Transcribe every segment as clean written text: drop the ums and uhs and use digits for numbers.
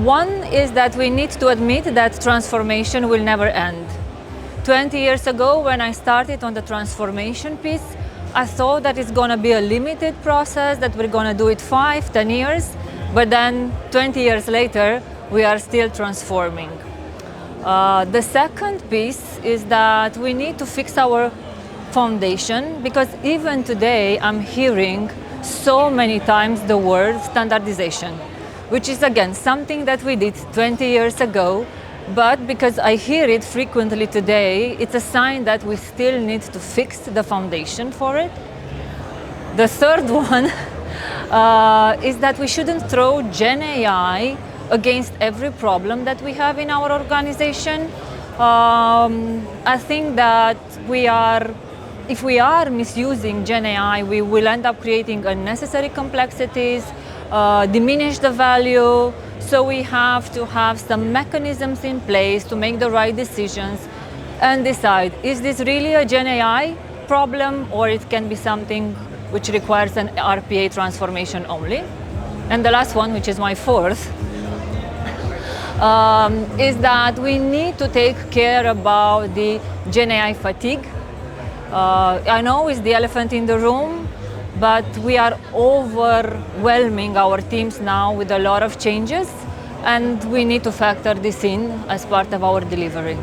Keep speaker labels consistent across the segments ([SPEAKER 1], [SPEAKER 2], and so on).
[SPEAKER 1] One is that we need to admit that transformation will never end. 20 years ago, when I started on the transformation piece, I thought that it's going to be a limited process, that we're going to do it 5, 10 years, but then 20 years later, we are still transforming. The second piece is that we need to fix our foundation, because even today I'm hearing so many times the word standardization, which is again something that we did 20 years ago, but because I hear it frequently today, it's a sign that we still need to fix the foundation for it. The third one is that we shouldn't throw Gen AI against every problem that we have in our organization. I think that if we are misusing Gen AI, we will end up creating unnecessary complexities, diminish the value. So we have to have some mechanisms in place to make the right decisions and decide, is this really a Gen AI problem, or it can be something which requires an RPA transformation only? And the last one, which is my fourth, is that we need to take care about the Gen AI fatigue. I know it's the elephant in the room, but we are overwhelming our teams now with a lot of changes, and we need to factor this in as part of our delivery.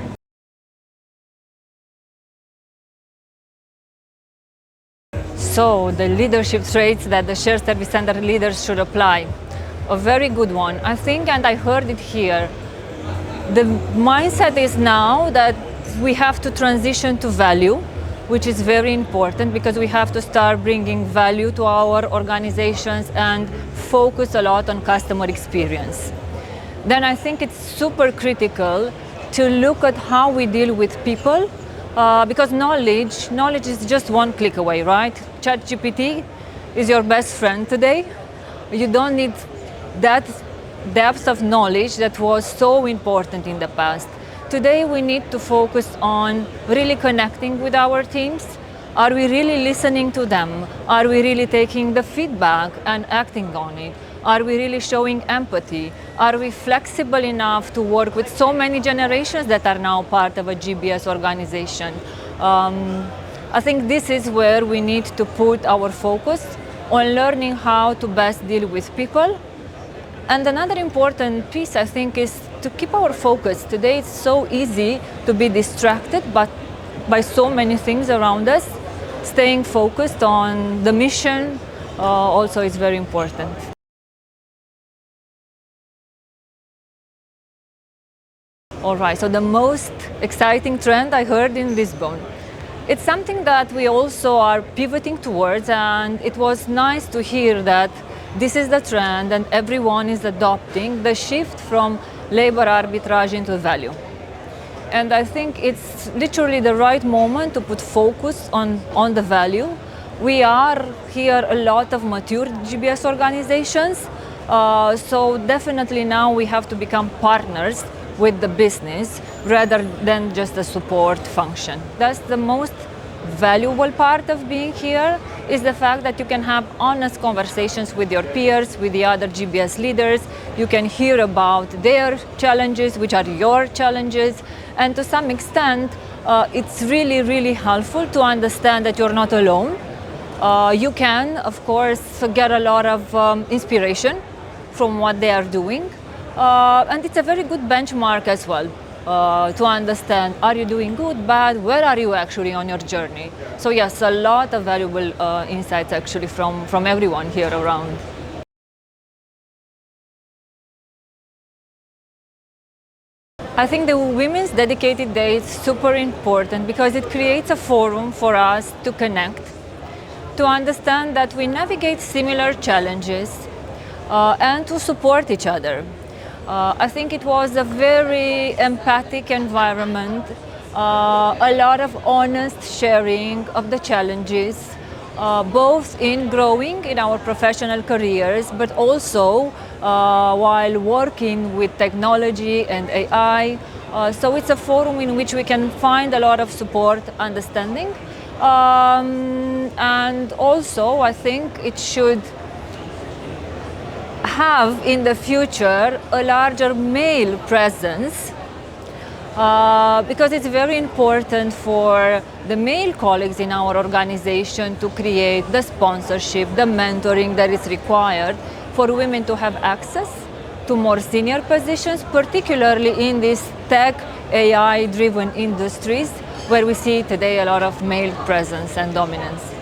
[SPEAKER 1] So the leadership traits that the shared service center leaders should apply. A very good one, I think, and I heard it here. The mindset is now that we have to transition to value, which is very important, because we have to start bringing value to our organizations and focus a lot on customer experience. Then I think it's super critical to look at how we deal with people, because knowledge is just one click away, right? ChatGPT is your best friend today. You don't need that depth of knowledge that was so important in the past. Today we need to focus on really connecting with our teams. Are we really listening to them? Are we really taking the feedback and acting on it? Are we really showing empathy? Are we flexible enough to work with so many generations that are now part of a GBS organization? I think this is where we need to put our focus on learning how to best deal with people. And another important piece, I think, is to keep our focus. Today it's so easy to be distracted by so many things around us. Staying focused on the mission also is very important. All right, so the most exciting trend I heard in Lisbon. It's something that we also are pivoting towards, and it was nice to hear that this is the trend and everyone is adopting the shift from labor arbitrage into value. And I think it's literally the right moment to put focus on the value. We are here a lot of mature GBS organizations, so definitely now we have to become partners with the business rather than just a support function. That's the most valuable part of being here, is the fact that you can have honest conversations with your peers, with the other GBS leaders. You can hear about their challenges, which are your challenges, and to some extent it's really, really helpful to understand that you're not alone. You can, of course, get a lot of inspiration from what they are doing, and it's a very good benchmark as well. To understand, are you doing good, bad, where are you actually on your journey? So yes, a lot of valuable insights actually from everyone here around. I think the Women's Dedicated Day is super important because it creates a forum for us to connect, to understand that we navigate similar challenges and to support each other. I think it was a very empathic environment, a lot of honest sharing of the challenges, both in growing in our professional careers, but also while working with technology and AI. So it's a forum in which we can find a lot of support, understanding, and also I think it should have in the future a larger male presence, because it's very important for the male colleagues in our organization to create the sponsorship, the mentoring that is required for women to have access to more senior positions, particularly in these tech, AI-driven industries where we see today a lot of male presence and dominance.